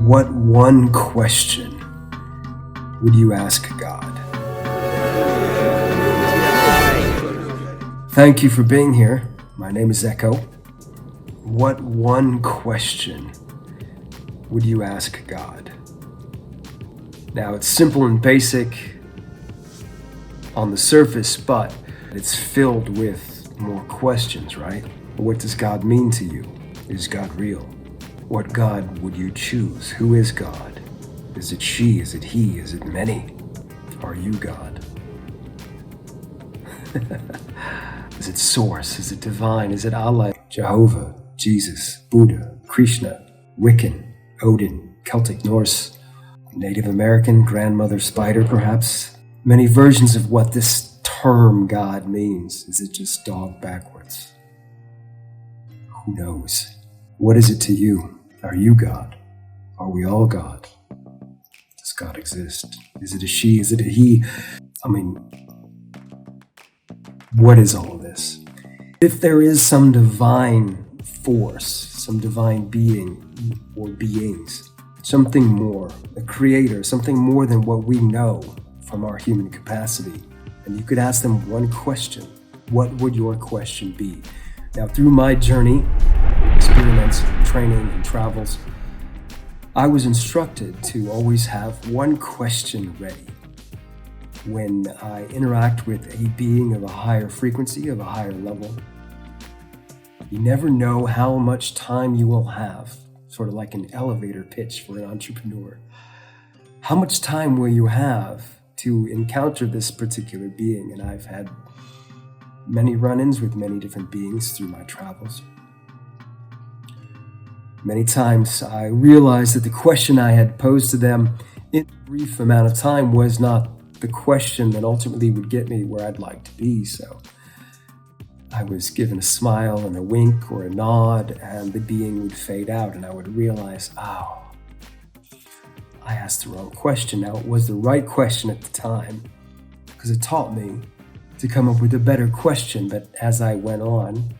What one question would you ask God? Thank you for being here. My name is Echo. What one question would you ask God? Now, it's simple and basic on the surface, but it's filled with more questions, right? What does God mean to you? Is God real? What God would you choose? Who is God? Is it she? Is it he? Is it many? Are you God? Is it source? Is it divine? Is it Allah, Jehovah, Jesus, Buddha, Krishna, Wiccan, Odin, Celtic, Norse, Native American, grandmother spider perhaps? Many versions of what this term God means. Is it just dog backwards? Who knows? What is it to you? Are you God? Are we all God? Does God exist? Is it a she? Is it a he? What is all of this? If there is some divine force, some divine being or beings, something more, a creator, something more than what we know from our human capacity, and you could ask them one question, what would your question be? Now, through my journey, experiments, training, and travels, I was instructed to always have one question ready. When I interact with a being of a higher frequency, of a higher level, you never know how much time you will have, sort of like an elevator pitch for an entrepreneur. How much time will you have to encounter this particular being? And I've had many run-ins with many different beings through my travels. Many times I realized that the question I had posed to them in a brief amount of time was not the question that ultimately would get me where I'd like to be. So I was given a smile and a wink or a nod, and the being would fade out, and I would realize, I asked the wrong question. Now, it was the right question at the time because it taught me to come up with a better question. But as I went on,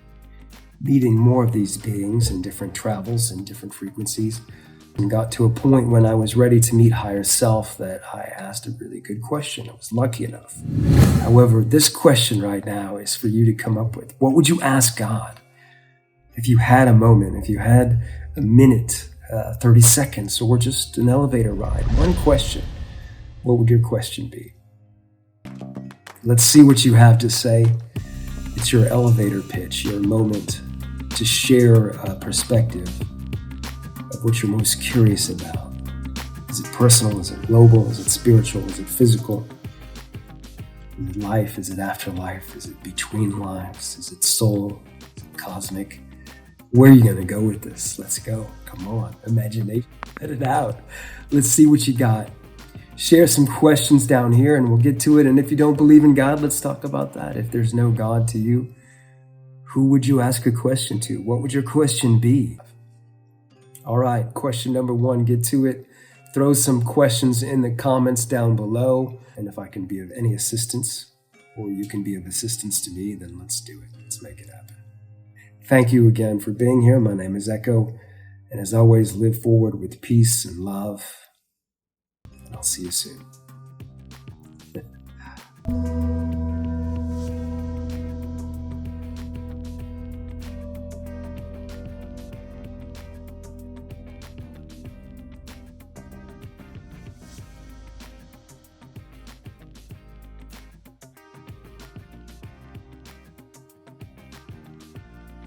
meeting more of these beings in different travels and different frequencies, and got to a point when I was ready to meet higher self that I asked a really good question. I was lucky enough. However, this question right now is for you to come up with. What would you ask God? If you had a moment, if you had a minute, 30 seconds, or just an elevator ride, one question, what would your question be? Let's see what you have to say. It's your elevator pitch, your moment to share a perspective of what you're most curious about. Is it personal? Is it global? Is it spiritual? Is it physical? Is it life? Is it afterlife? Is it between lives? Is it soul? Is it cosmic? Where are you going to go with this? Let's go. Come on. Imagination. Let it out. Let's see what you got. Share some questions down here and we'll get to it. And if you don't believe in God, let's talk about that. If there's no God to you, who would you ask a question to? What would your question be? All right, question number one, get to it. Throw some questions in the comments down below. And if I can be of any assistance, or you can be of assistance to me, then let's do it. Let's make it happen. Thank you again for being here. My name is Echo. And as always, live forward with peace and love. And I'll see you soon.